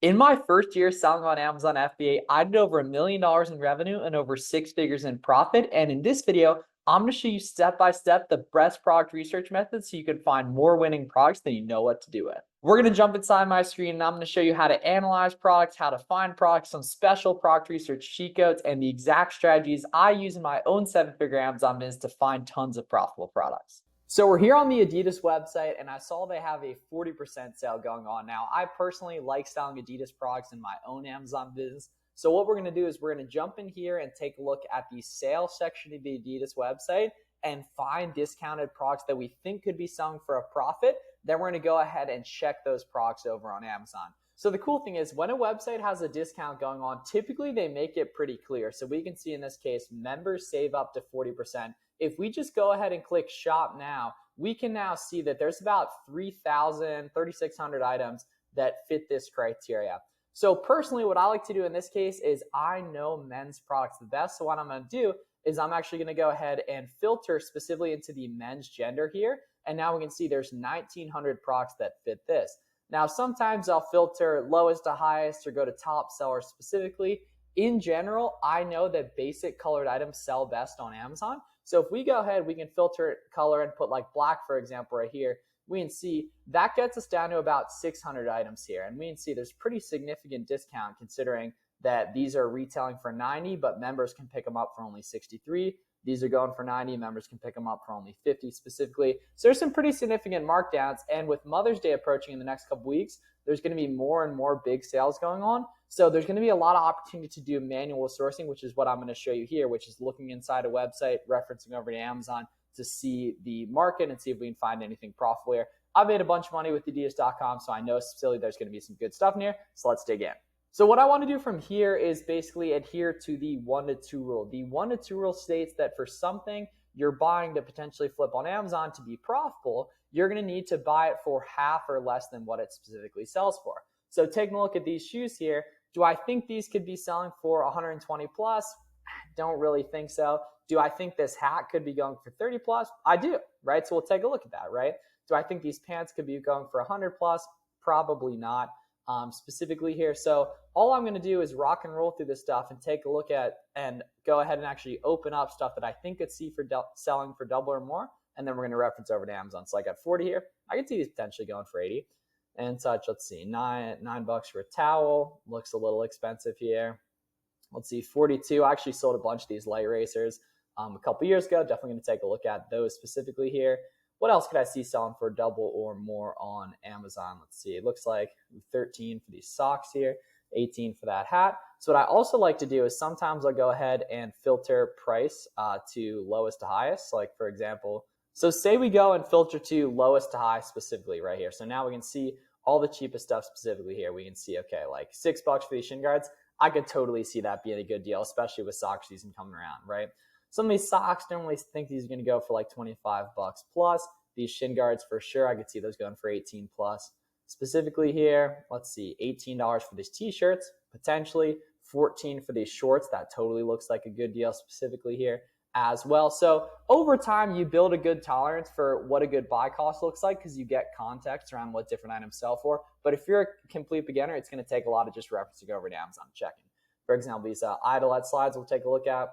In my first year selling on Amazon FBA, I did over $1 million in revenue and over six figures in profit. And in this video, I'm going to show you step by step the best product research methods so you can find more winning products than you know what to do with. We're going to jump inside my screen and I'm going to show you how to analyze products, how to find products, some special product research cheat codes, and the exact strategies I use in my own seven-figure Amazon business to find tons of profitable products. So we're here on the Adidas website and I saw they have a 40% sale going on. Now, I personally like selling Adidas products in my own Amazon business. So what we're going to do is we're going to jump in here and take a look at the sales section of the Adidas website and find discounted products that we think could be selling for a profit. Then we're going to go ahead and check those products over on Amazon. So the cool thing is when a website has a discount going on, typically they make it pretty clear. So we can see in this case, members save up to 40%. If we just go ahead and click shop now, we can now see that there's about 3,600 items that fit this criteria. So personally, what I like to do in this case is I know men's products the best. So what I'm going to do is I'm actually going to go ahead and filter specifically into the men's gender here. And now we can see there's 1,900 products that fit this. Now, sometimes I'll filter lowest to highest or go to top sellers specifically. In general, I know that basic colored items sell best on Amazon. So if we go ahead, we can filter color and put like black, for example, right here. We can see that gets us down to about 600 items here. And we can see there's pretty significant discount considering that these are retailing for 90, but members can pick them up for only 63. These are going for 90, members can pick them up for only 50 specifically. So there's some pretty significant markdowns. And with Mother's Day approaching in the next couple weeks, there's going to be more and more big sales going on. So there's going to be a lot of opportunity to do manual sourcing, which is what I'm going to show you here, which is looking inside a website, referencing over to Amazon to see the market and see if we can find anything profitable here. I've made a bunch of money with Adidas.com, so I know specifically there's going to be some good stuff in here. So let's dig in. So what I want to do from here is basically adhere to the 1 to 2 rule. The 1 to 2 rule states that for something you're buying to potentially flip on Amazon to be profitable, you're going to need to buy it for half or less than what it specifically sells for. So taking a look at these shoes here, do I think these could be selling for 120 plus? Don't really think so. Do I think this hat could be going for 30 plus? I do, right? So we'll take a look at that, right? Do I think these pants could be going for 100 plus? Probably not. Specifically here. So all I'm going to do is rock and roll through this stuff and take a look at and go ahead and actually open up stuff that I think could see for selling for double or more. And then we're going to reference over to Amazon. So I got 40 here. I could see these potentially going for 80 and such. Let's see, $9 for a towel. Looks a little expensive here. Let's see, 42. I actually sold a bunch of these light racers a couple years ago. Definitely going to take a look at those specifically here. What else could I see selling for double or more on Amazon? Let's see. It looks like 13 for these socks here, 18 for that hat. So what I also like to do is sometimes I'll go ahead and filter price to lowest to highest. Like for example, so say we go and filter to lowest to high specifically right here. So now we can see all the cheapest stuff specifically here. We can see, okay, like $6 for these shin guards. I could totally see that being a good deal, especially with sock season coming around, right? Some of these socks, don't really think these are going to go for like 25 bucks plus. These shin guards for sure, I could see those going for 18 plus. Specifically here, let's see, $18 for these t-shirts, potentially 14 for these shorts. That totally looks like a good deal specifically here as well. So over time, you build a good tolerance for what a good buy cost looks like because you get context around what different items sell for. But if you're a complete beginner, it's going to take a lot of just referencing over to Amazon and checking. For example, these Adidas slides we'll take a look at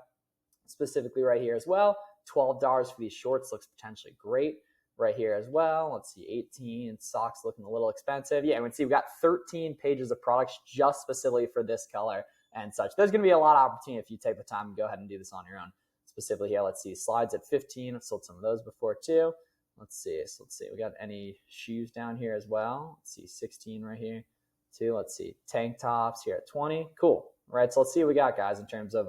specifically right here as well. $12 for these shorts looks potentially great right here as well. Let's see, 18 socks looking a little expensive. Yeah, we can see we've got 13 pages of products just specifically for this color and such. There's going to be a lot of opportunity if you take the time to go ahead and do this on your own. Specifically here, let's see, slides at 15. I've sold some of those before too. Let's see, we got any shoes down here as well. Let's see, 16 right here too. Let's see, tank tops here at 20. Cool, right? So let's see what we got, guys, in terms of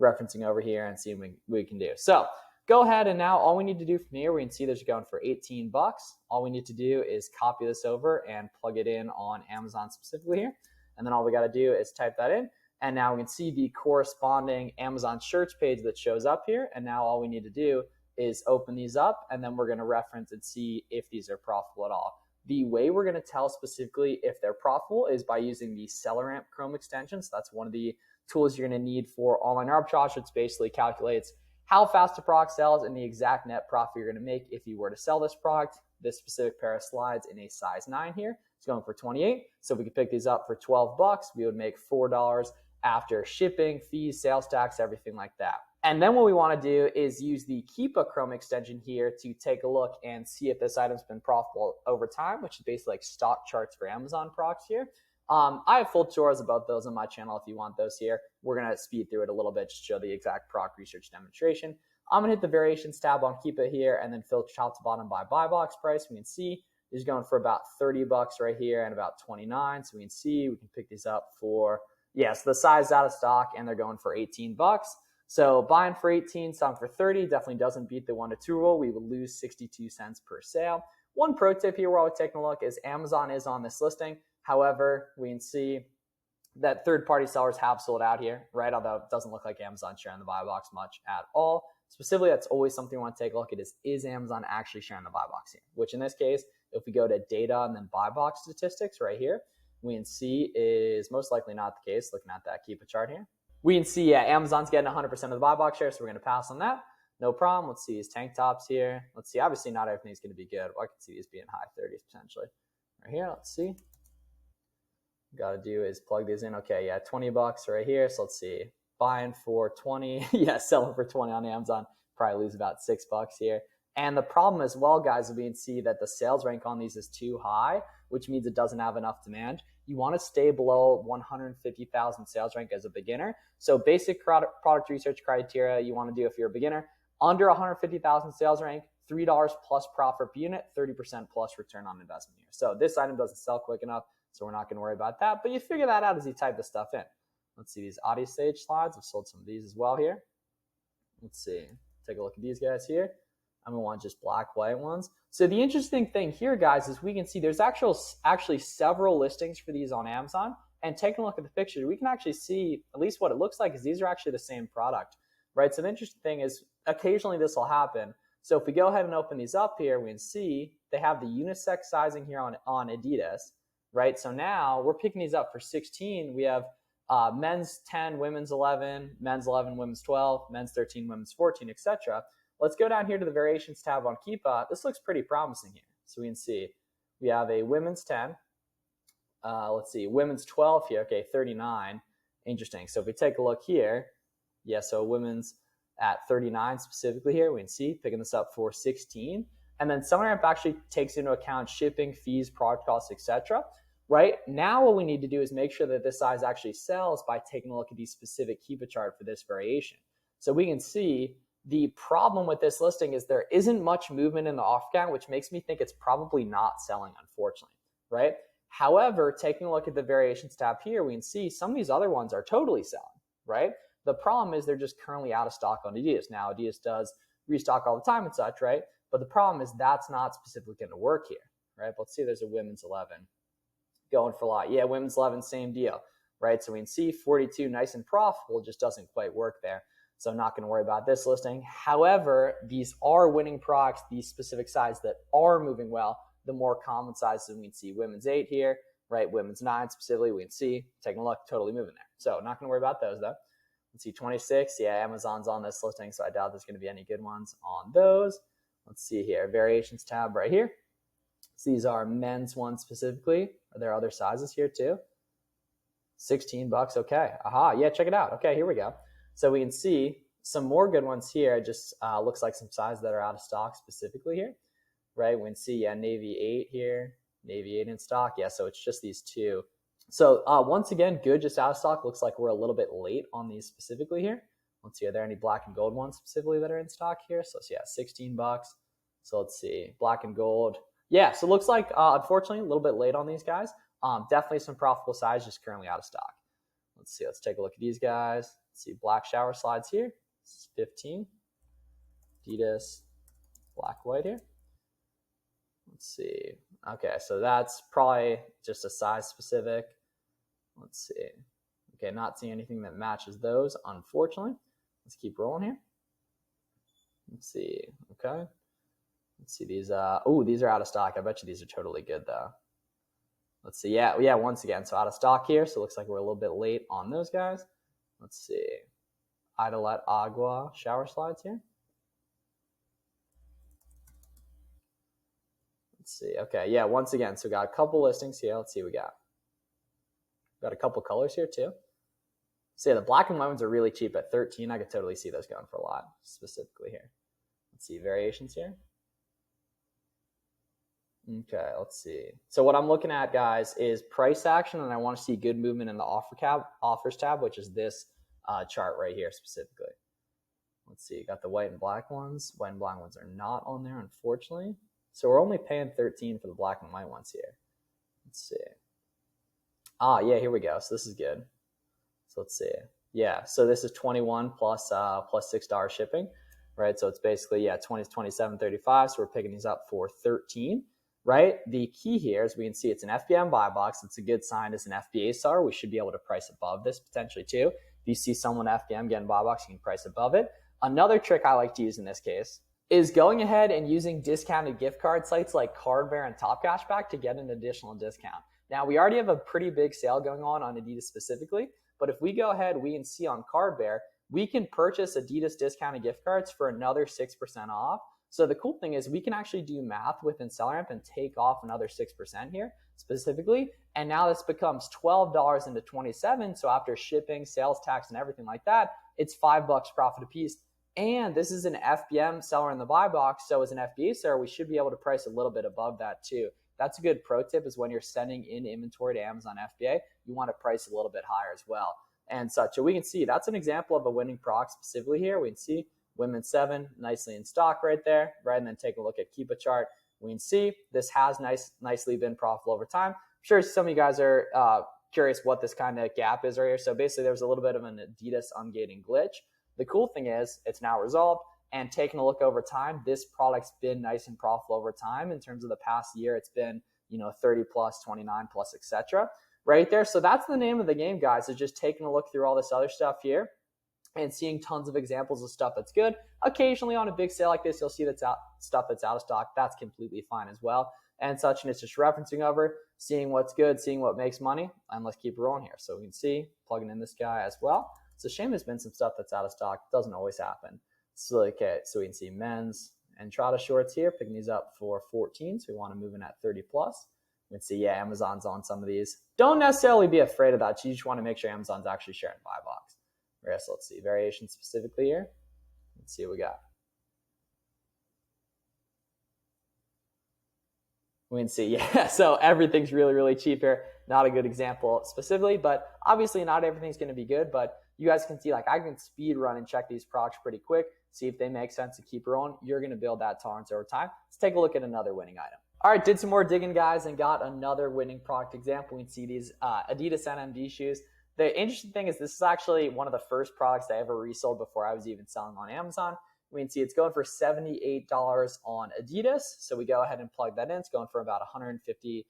referencing over here and see what we can do. So go ahead and now all we need to do from here, we can see there's going for 18 bucks. All we need to do is copy this over and plug it in on Amazon specifically here. And then all we got to do is type that in. And now we can see the corresponding Amazon shirts page that shows up here. And now all we need to do is open these up and then we're going to reference and see if these are profitable at all. The way we're going to tell specifically if they're profitable is by using the SellerAmp Chrome extension. So that's one of the tools you're going to need for online arbitrage, which basically calculates how fast a product sells and the exact net profit you're going to make if you were to sell this product, this specific pair of slides in a size 9 here. It's going for 28. So if we could pick these up for 12 bucks, we would make $4 after shipping, fees, sales tax, everything like that. And then what we want to do is use the Keepa Chrome extension here to take a look and see if this item's been profitable over time, which is basically like stock charts for Amazon products here. I have full tutorials about those on my channel if you want those here. We're going to speed through it a little bit to show the exact product research demonstration. I'm going to hit the variations tab on Keepa here and then filter top to bottom by buy box price. We can see it's going for about 30 bucks right here and about 29. So we can see we can pick these up for, so the size is out of stock and they're going for 18 bucks. So buying for 18, selling for 30 definitely doesn't beat the 1 to 2 rule. We would lose 62 cents per sale. One pro tip here while we're taking a look is Amazon is on this listing. However, we can see that third-party sellers have sold out here, right? Although it doesn't look like Amazon's sharing the buy box much at all. Specifically, that's always something we want to take a look at is Amazon actually sharing the buy box here? Which in this case, if we go to data and then buy box statistics right here, we can see is most likely not the case, looking at that Keepa chart here. We can see, Amazon's getting 100% of the buy box share, so we're going to pass on that. No problem. Let's see these tank tops here. Let's see. Obviously, not everything's going to be good. I can see these being high 30s potentially. Right here, let's see. Got to do is plug these in. Okay, 20 bucks right here. So let's see. Buying for 20. Selling for 20 on Amazon. Probably lose about 6 bucks here. And the problem as well, guys, we can see that the sales rank on these is too high, which means it doesn't have enough demand. You want to stay below 150,000 sales rank as a beginner. So basic product research criteria you want to do if you're a beginner, under 150,000 sales rank, $3 plus profit per unit, 30% plus return on investment here. So this item doesn't sell quick enough, so we're not going to worry about that. But you figure that out as you type this stuff in. Let's see these audio stage slides. I've sold some of these as well here. Let's see. Take a look at these guys here. I'm going to want just black, white ones. So the interesting thing here, guys, is we can see there's actually several listings for these on Amazon. And taking a look at the picture, we can actually see at least what it looks like is these are actually the same product, right? So the interesting thing is occasionally this will happen. So if we go ahead and open these up here, we can see they have the unisex sizing here on Adidas, right? So now we're picking these up for 16. We have men's 10, women's 11, men's 11, women's 12, men's 13, women's 14, etc. Let's go down here to the variations tab on Keepa. This looks pretty promising here. So we can see we have a women's 10. Let's see, women's 12 here. Okay, 39. Interesting. So if we take a look here, so women's at 39 specifically here, we can see picking this up for 16. And then SellerAmp actually takes into account shipping, fees, product costs, etc. Right now, what we need to do is make sure that this size actually sells by taking a look at the specific Keepa chart for this variation. So we can see the problem with this listing is there isn't much movement in the offer count, which makes me think it's probably not selling, unfortunately, right? However, taking a look at the variations tab here, we can see some of these other ones are totally selling, right? The problem is they're just currently out of stock on Adidas. Now, Adidas does restock all the time and such, right? But the problem is that's not specifically going to work here, right? But let's see, there's a women's 11 going for a lot. Women's 11, same deal, right? So we can see 42, nice and profitable, just doesn't quite work there. So I'm not going to worry about this listing. However, these are winning products, these specific sizes that are moving well, the more common sizes we can see women's 8 here, right? Women's 9 specifically, we can see, taking a look, totally moving there. So not going to worry about those though. Let's see 26. Amazon's on this listing, so I doubt there's going to be any good ones on those. Let's see here, variations tab right here. So these are men's ones specifically. Are there other sizes here too? 16 bucks, okay. Check it out. Okay, here we go. So we can see some more good ones here. It just looks like some sizes that are out of stock specifically here, right? We can see, Navy 8 here, Navy 8 in stock. So it's just these two. So once again, good, just out of stock. Looks like we're a little bit late on these specifically here. Let's see, are there any black and gold ones specifically that are in stock here? So 16 bucks. So let's see, black and gold. So it looks like, unfortunately, a little bit late on these guys. Definitely some profitable size, just currently out of stock. Let's see, let's take a look at these guys. Let's see, black shower slides here. This is 15. Adidas, black, white here. Let's see. Okay, so that's probably just a size specific. Let's see. Okay, not seeing anything that matches those, unfortunately. Let's keep rolling here. Let's see. Okay. Let's see these. These are out of stock. I bet you these are totally good though. Let's see. Once again, so out of stock here. So it looks like we're a little bit late on those guys. Let's see. Idolette Agua shower slides here. Let's see. Okay, yeah, once again, so we got a couple listings here. Let's see what we got. Got a couple colors here too. So yeah, the black and white ones are really cheap at 13. I could totally see those going for a lot, specifically here. Let's see variations here. Okay, let's see. So what I'm looking at, guys, is price action, and I want to see good movement in the offers tab, which is this chart right here specifically. Let's see, got the white and black ones. White and black ones are not on there, unfortunately. So we're only paying 13 for the black and white ones here. Let's see. Yeah, here we go. So this is good. So let's see. Yeah, so this is 21 plus $6 shipping, right? So it's basically, yeah, 20 is 27.35. So we're picking these up for 13, right? The key here, as we can see, it's an FBA buy box. It's a good sign as an FBA seller. We should be able to price above this potentially too. If you see someone FBM getting buy box, you can price above it. Another trick I like to use in this case is going ahead and using discounted gift card sites like Cardbear and Top Cashback to get an additional discount. Now, we already have a pretty big sale going on Adidas specifically, but if we go ahead, we can see on Cardbear, we can purchase Adidas discounted gift cards for another 6% off. So the cool thing is we can actually do math within SellerAmp and take off another 6% here specifically. And now this becomes $12 into 27. So after shipping, sales tax, and everything like that, it's $5 profit a piece. And this is an FBM seller in the buy box. So as an FBA seller, we should be able to price a little bit above that too. That's a good pro tip, is when you're sending in inventory to Amazon FBA, you want to price a little bit higher as well and such. So we can see that's an example of a winning product specifically here. We can see Women's 7 nicely in stock right there, right? And then take a look at Keep a chart. We can see this has nicely been profitable over time. I'm sure some of you guys are curious what this kind of gap is right here. So basically there was a little bit of an Adidas ungating glitch. The cool thing is it's now resolved, and taking a look over time, this product's been nice and profitable over time. In terms of the past year, it's been, 30 plus, 29 plus, etc. right there. So that's the name of the game, guys, is just taking a look through all this other stuff here and seeing tons of examples of stuff that's good. Occasionally on a big sale like this, you'll see stuff that's out of stock. That's completely fine as well and such. And it's just referencing over, seeing what's good, seeing what makes money. And let's keep rolling here. So we can see, plugging in this guy as well. It's a shame there's been some stuff that's out of stock. It doesn't always happen. So, okay, so we can see men's Entrada shorts here, picking these up for 14. So we want to move in at 30 plus. We can see, yeah, Amazon's on some of these. Don't necessarily be afraid of that. You just want to make sure Amazon's actually sharing buy box. Right, so let's see variations specifically here. Let's see what we got. We can see, yeah, so everything's really, really cheap here. Not a good example specifically, but obviously not everything's going to be good. But you guys can see, like, I can speed run and check these products pretty quick, see if they make sense to keep rolling. You're going to build that tolerance over time. Let's take a look at another winning item. All right, did some more digging, guys, and got another winning product example. We can see these Adidas NMD shoes. The interesting thing is this is actually one of the first products I ever resold before I was even selling on Amazon. We can see it's going for $78 on Adidas. So we go ahead and plug that in. It's going for about $156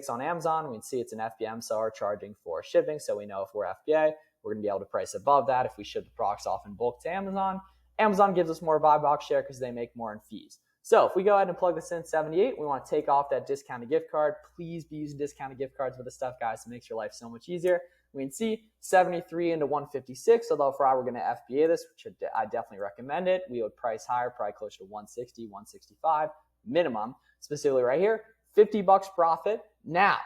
on Amazon. We can see it's an FBM seller charging for shipping. So we know if we're FBA, we're going to be able to price above that if we ship the products off in bulk to Amazon. Amazon gives us more buy box share because they make more in fees. So if we go ahead and plug this in 78, we want to take off that discounted gift card. Please be using discounted gift cards with this stuff, guys. It makes your life so much easier. We can see 73 into 156. Although if I were going to FBA this, which I definitely recommend it, we would price higher, probably closer to 160, 165 minimum. Specifically right here, $50 profit. Now,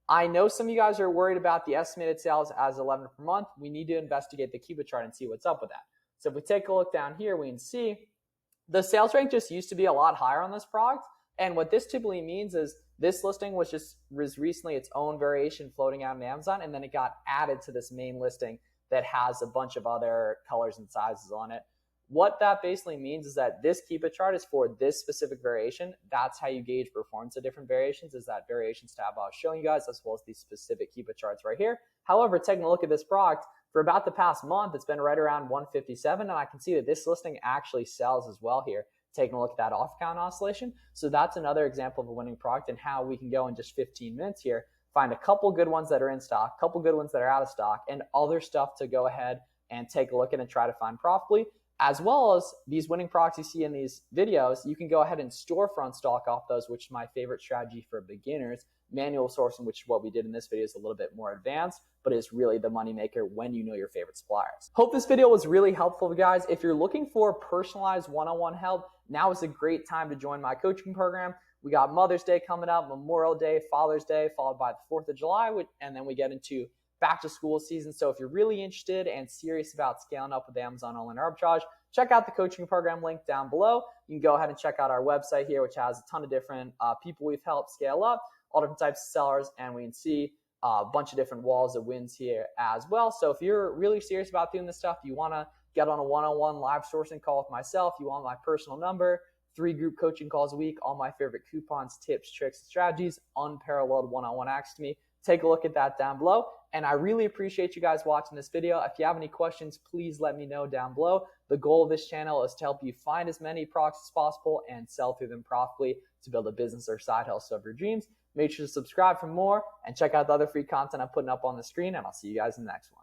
I know some of you guys are worried about the estimated sales as 11 per month. We need to investigate the Cuba chart and see what's up with that. So if we take a look down here, we can see the sales rank just used to be a lot higher on this product. And what this typically means is this listing was recently its own variation floating out on Amazon, and then it got added to this main listing that has a bunch of other colors and sizes on it. What that basically means is that this Keep It chart is for this specific variation. That's how you gauge performance of different variations, is that variations tab I was showing you guys, as well as these specific Keep It charts right here. However, taking a look at this product, for about the past month, it's been right around 157, and I can see that this listing actually sells as well here. Taking a look at that off count oscillation. So that's another example of a winning product, and how we can go in just 15 minutes here, find a couple good ones that are in stock, a couple good ones that are out of stock, and other stuff to go ahead and take a look at and try to find profitably. As well as these winning products you see in these videos, you can go ahead and storefront stock off those, which is my favorite strategy for beginners. Manual sourcing, which is what we did in this video, is a little bit more advanced, but is really the moneymaker when you know your favorite suppliers. Hope this video was really helpful, guys. If you're looking for personalized one-on-one help, now is a great time to join my coaching program. We got Mother's Day coming up, Memorial Day, Father's Day, followed by the 4th of July, and then we get into back to school season. So if you're really interested and serious about scaling up with Amazon online arbitrage, check out the coaching program link down below. You can go ahead and check out our website here, which has a ton of different people we've helped scale up, all different types of sellers, and we can see a bunch of different walls of wins here as well. So if you're really serious about doing this stuff, you want to get on a one-on-one live sourcing call with myself, you want my personal number, 3 group coaching calls a week, all my favorite coupons, tips, tricks, and strategies, unparalleled one-on-one access to me. Take a look at that down below. And I really appreciate you guys watching this video. If you have any questions, please let me know down below. The goal of this channel is to help you find as many products as possible and sell through them profitably to build a business or side hustle of your dreams. Make sure to subscribe for more and check out the other free content I'm putting up on the screen, and I'll see you guys in the next one.